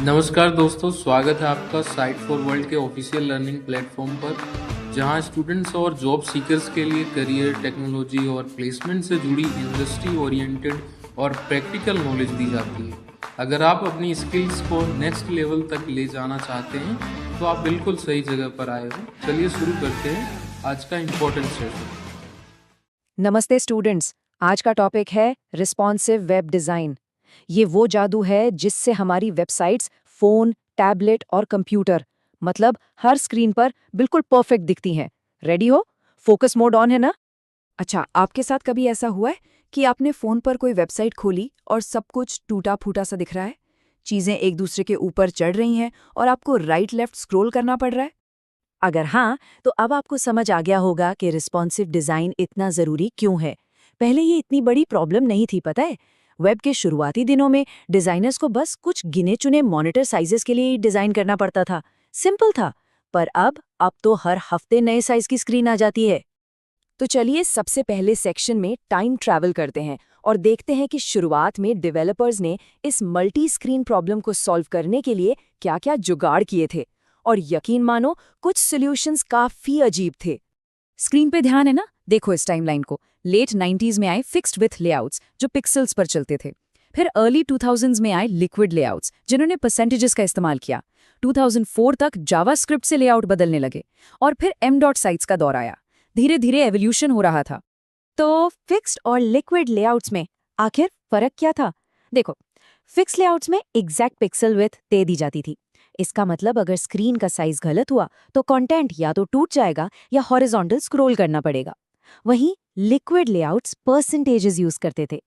नमस्कार दोस्तों, स्वागत है आपका साइट फॉर वर्ल्ड के ऑफिशियल लर्निंग प्लेटफॉर्म पर, जहां स्टूडेंट्स और जॉब सीकर्स के लिए करियर, टेक्नोलॉजी और प्लेसमेंट से जुड़ी इंडस्ट्री ओरिएंटेड और प्रैक्टिकल नॉलेज दी जाती है। अगर आप अपनी स्किल्स को नेक्स्ट लेवल तक ले जाना चाहते हैं तो आप बिल्कुल सही जगह पर आए हो। चलिए शुरू करते हैं आज का इम्पोर्टेंट सेशन। नमस्ते स्टूडेंट्स। आज का टॉपिक है रिस्पॉन्सिव वेब डिज़ाइन। ये वो जादू है जिससे हमारी वेबसाइट्स फ़ोन, टैबलेट और कंप्यूटर मतलब हर स्क्रीन पर बिल्कुल परफेक्ट दिखती हैं। रेडी हो? फोकस मोड ऑन है ना? अच्छा, आपके साथ कभी ऐसा हुआ है कि आपने फ़ोन पर कोई वेबसाइट खोली और सब कुछ टूटा-फूटा सा दिख रहा है? चीज़ें एक दूसरे के ऊपर चढ़ रही हैं और आपको राइट लेफ्ट स्क्रॉल करना पड़ रहा है? अगर हाँ, तो अब आपको समझ आ गया होगा कि रिस्पॉन्सिव डिज़ाइन इतना ज़रूरी क्यों है। पहले ये इतनी बड़ी प्रॉब्लम नहीं थी, पता है? वेब के शुरुआती दिनों में डिज़ाइनर्स को बस कुछ गिने-चुने मॉनिटर साइज़ेस के लिए ही डिज़ाइन करना पड़ता था। सिंपल था। पर अब तो हर हफ्ते नए साइज़ की स्क्रीन आ जाती है। तो चलिए सबसे पहले सेक्शन में टाइम ट्रैवल करते हैं और देखते हैं कि शुरुआत में डेवलपर्स ने इस मल्टी स्क्रीन प्रॉब्लम को सॉल्व करने के लिए क्या-क्या जुगाड़ किए थे। और यकीन मानो, कुछ सॉल्यूशंस काफी अजीब थे। स्क्रीन पे ध्यान है ना? देखो इस टाइमलाइन को। लेट 90s में आए फिक्स्ड विथ लेआउट्स जो पिक्सेल्स पर चलते थे। फिर अर्ली 2000s में आए लिक्विड लेआउट्स जिन्होंने परसेंटेजेस का इस्तेमाल किया। 2004 तक जावास्क्रिप्ट से लेआउट बदलने लगे और फिर एम डॉट साइट्स का दौर आया। धीरे धीरे एवोल्यूशन हो रहा था। तो फिक्स्ड और लिक्विड लेआउट्स में आखिर फर्क क्या था? देखो, फिक्स लेआउट्स में एग्जैक्ट पिक्सल विड्थ दे दी जाती थी। इसका मतलब अगर स्क्रीन का साइज गलत हुआ तो कंटेंट या तो टूट जाएगा या हॉरिजॉन्टल स्क्रॉल करना पड़ेगा। वहीं लिक्विड लेआउट्स परसेंटेजेस यूज करते थे।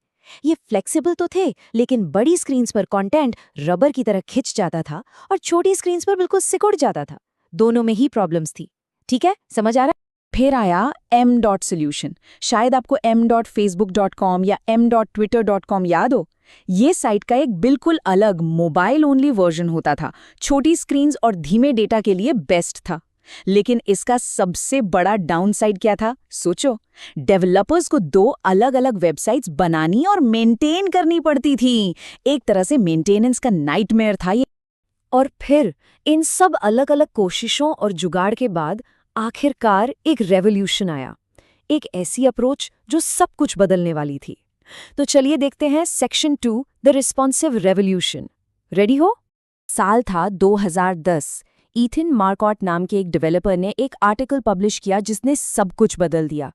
ये फ्लेक्सिबल तो थे, लेकिन बड़ी स्क्रीन्स पर कंटेंट रबर की तरह खिंच जाता था और छोटी स्क्रीन्स पर बिल्कुल सिकुड़ जाता था। दोनों में ही प्रॉब्लम्स थी। ठीक है, समझ आ रहा है? फिर आया एम डॉट सोल्यूशन। शायद आपको m.facebook.com या m.twitter.com याद हो। ये साइट का एक बिल्कुल अलग मोबाइल ओनली वर्जन होता था। छोटी स्क्रीन्स और धीमे डेटा के लिए बेस्ट था। लेकिन इसका सबसे बड़ा डाउनसाइड क्या था? सोचो, डेवलपर्स को दो अलग-अलग वेबसाइट्स बनानी और मेंटेन करनी पड़ती थी। एक तरह से मेंटेनेंस का नाइटमेयर था ये। और फिर इन सब अलग-अलग कोशिशों और जुगाड़ के बाद आखिरकार एक रेवोल्यूशन आया। एक ऐसी अप्रोच जो सब कुछ बदलने वाली थी। तो चलिए देखते हैं section 2, the responsive revolution. Ready हो? साल था 2010। ईथन मार्कॉट नाम के एक डेवलपर ने एक आर्टिकल पब्लिश किया जिसने सब कुछ बदल दिया।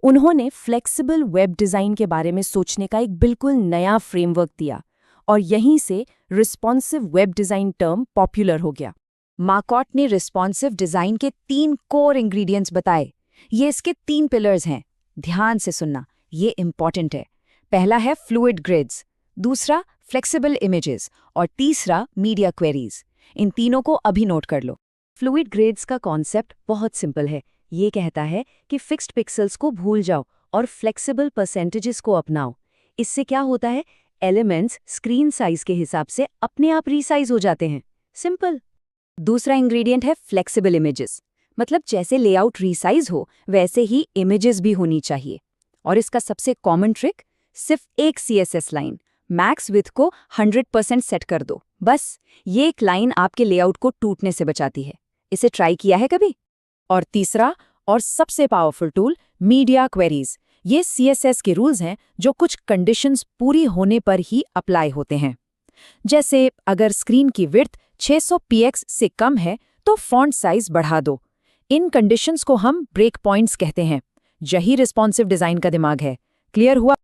उन्होंने फ्लेक्सिबल वेब डिज़ाइन के बारे में सोचने का एक बिल्कुल नया फ्रेमवर्क दिया और यहीं से responsive web design term popular हो गया। मार्कॉट ने रिस्पॉन्सिव डिज़ाइन के 3 कोर इंग्रेडिएंट्स बताए। ये इसके 3 पिलर्स हैं। ध्यान से सुनना, ये इंपॉर्टेंट है। पहला है फ्लूइड ग्रिड्स, दूसरा फ्लेक्सिबल इमेजेस और तीसरा मीडिया क्वेरीज। इन तीनों को अभी नोट कर लो। फ्लूइड ग्रिड्स का कॉन्सेप्ट बहुत सिंपल है। ये कहता है कि फिक्स्ड पिक्सेल्स को भूल जाओ और फ्लेक्सिबल परसेंटेजेस को अपनाओ। इससे क्या होता है? एलिमेंट्स स्क्रीन साइज के हिसाब से अपने आप रीसाइज हो जाते हैं। सिंपल। दूसरा इंग्रेडिएंट है फ्लेक्सिबल इमेजेस, मतलब जैसे लेआउट रीसाइज हो वैसे ही इमेजेस भी होनी चाहिए। और इसका सबसे कॉमन ट्रिक, सिर्फ एक CSS लाइन, मैक्स विड्थ को 100% सेट कर दो। बस ये एक लाइन आपके लेआउट को टूटने से बचाती है। इसे ट्राई किया है कभी? और तीसरा और सबसे पावरफुल टूल, मीडिया क्वेरीज। ये CSS के रूल्स हैं जो कुछ कंडीशंस पूरी होने पर ही अप्लाई होते हैं। जैसे अगर स्क्रीन की विड्थ 600 px से कम है तो फॉन्ट साइज बढ़ा दो। इन कंडीशंस को हम ब्रेक पॉइंट्स कहते हैं। यही रिस्पॉन्सिव डिजाइन का दिमाग है। क्लियर हुआ?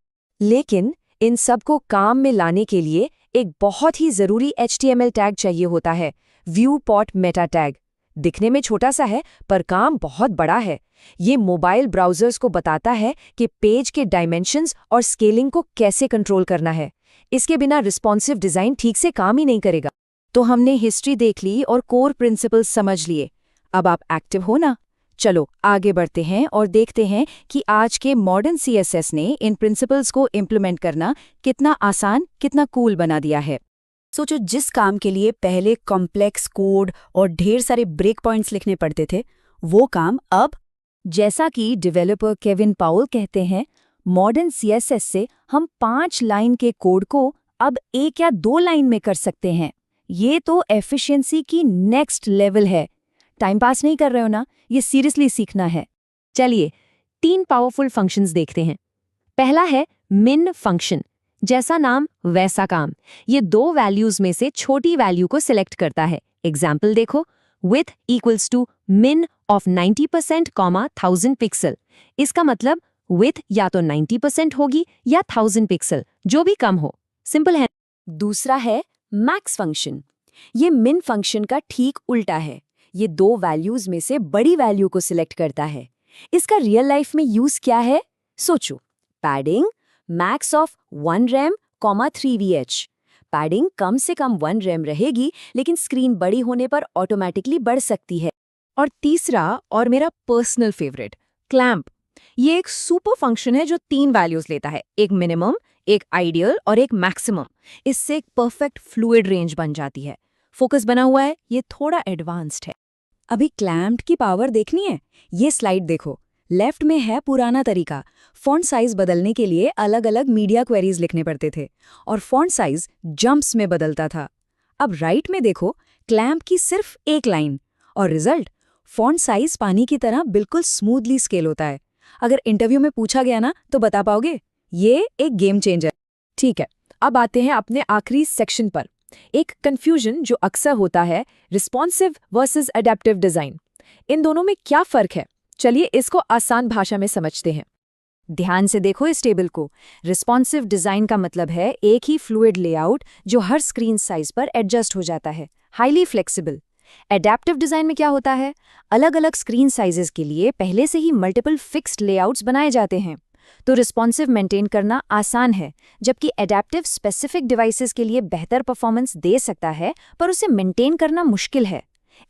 लेकिन इन सब को काम में लाने के लिए एक बहुत ही जरूरी HTML टैग चाहिए होता है, व्यू पॉट मेटा टैग। दिखने में छोटा सा है पर काम बहुत बड़ा है। ये मोबाइल ब्राउजर्स को बताता है कि पेज के डायमेंशंस और स्केलिंग को कैसे कंट्रोल करना है। इसके बिना रिस्पॉन्सिव डिजाइन ठीक से काम ही नहीं करेगा। तो हमने हिस्ट्री देख ली और कोर प्रिंसिपल्स समझ लिए। अब आप एक्टिव हो ना? चलो आगे बढ़ते हैं और देखते हैं कि आज के मॉडर्न CSS ने इन प्रिंसिपल्स को इम्प्लीमेंट करना कितना आसान, कितना कूल बना दिया है। सोचो, जिस काम के लिए पहले कॉम्प्लेक्स कोड और ढेर सारे ब्रेक पॉइंट्स लिखने पड़ते थे, वो काम अब, जैसा कि डेवलपर केविन पाउल कहते हैं, मॉडर्न CSS से हम 5 लाइन के कोड को अब 1 या 2 लाइन में कर सकते हैं। ये तो एफिशिएंसी की नेक्स्ट लेवल है। टाइम पास नहीं कर रहे हो ना, ये सीरियसली सीखना है। चलिए 3 पावरफुल फंक्शंस देखते हैं। पहला है मिन फंक्शन। जैसा नाम वैसा काम। ये 2 वैल्यूज में से छोटी वैल्यू को सिलेक्ट करता है। एग्जाम्पल देखो, width equals to min of 90% 1000 pixel. इसका मतलब width या तो 90% होगी या 1000 पिक्सल, जो भी कम हो। सिंपल है। दूसरा है मैक्स फंक्शन। ये मिन फंक्शन का ठीक उल्टा है। ये 2 वैल्यूज में से बड़ी वैल्यू को सिलेक्ट करता है। इसका रियल लाइफ में यूज क्या है? सोचो, padding max of 1 rem 3 VH। Padding कम से कम 1 रैम रहेगी, लेकिन स्क्रीन बड़ी होने पर ऑटोमेटिकली बढ़ सकती है। और तीसरा और मेरा पर्सनल फेवरेट, क्लैंप। ये एक सुपर फंक्शन है जो 3 वैल्यूज लेता है, एक मिनिमम, एक आइडियल और एक मैक्सिमम। इससे एक परफेक्ट फ्लूइड रेंज बन जाती है। फोकस बना हुआ है, ये थोड़ा एडवांस्ड है। अभी क्लैम्प्ड की पावर देखनी है? ये स्लाइड देखो। लेफ्ट में है पुराना तरीका, फॉन्ट साइज बदलने के लिए अलग अलग मीडिया क्वेरीज लिखने पड़ते थे और फॉन्ट साइज जंप्स में बदलता था। अब राइट में देखो, क्लैम्प की सिर्फ एक लाइन और रिजल्ट, फॉन्ट साइज पानी की तरह बिल्कुल स्मूथली स्केल होता है। अगर इंटरव्यू में पूछा गया ना, तो बता पाओगे? ये एक गेम चेंजर। ठीक है, अब आते हैं अपने आखिरी सेक्शन पर। एक कंफ्यूजन जो अक्सर होता है, रिस्पॉन्सिव वर्सेस अडेप्टिव डिजाइन। इन दोनों में क्या फर्क है? चलिए इसको आसान भाषा में समझते हैं। ध्यान से देखो इस टेबल को। रिस्पॉन्सिव डिजाइन का मतलब है एक ही फ्लूइड लेआउट जो हर स्क्रीन साइज पर एडजस्ट हो जाता है, हाईली फ्लेक्सिबल। एडेप्टिव डिजाइन में क्या होता है? अलग अलग स्क्रीन साइजेस के लिए पहले से ही मल्टीपल फिक्स्ड लेआउट्स बनाए जाते हैं। तो रिस्पॉन्सिव मेंटेन करना आसान है, जबकि एडेप्टिव स्पेसिफिक डिवाइसेस के लिए बेहतर परफॉर्मेंस दे सकता है, पर उसे मेंटेन करना मुश्किल है।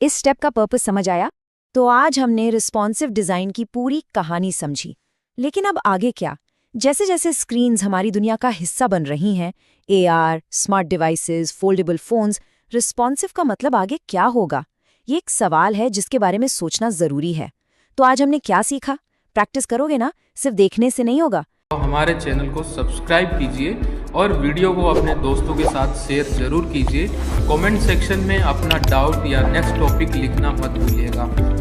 इस स्टेप का पर्पस समझ आया? तो आज हमने रिस्पॉन्सिव डिजाइन की पूरी कहानी समझी। लेकिन अब आगे क्या? जैसे जैसे स्क्रीन्स हमारी दुनिया का हिस्सा बन रही हैं, AR, smart devices, foldable phones, responsive का मतलब आगे क्या होगा? ये एक सवाल है जिसके बारे में सोचना जरूरी है। तो आज हमने क्या सीखा? प्रैक्टिस करोगे ना, सिर्फ देखने से नहीं होगा। तो हमारे चैनल को सब्सक्राइब कीजिए और वीडियो को अपने दोस्तों के साथ शेयर जरूर कीजिए। कमेंट सेक्शन में अपना डाउट या नेक्स्ट टॉपिक लिखना मत भूलिएगा।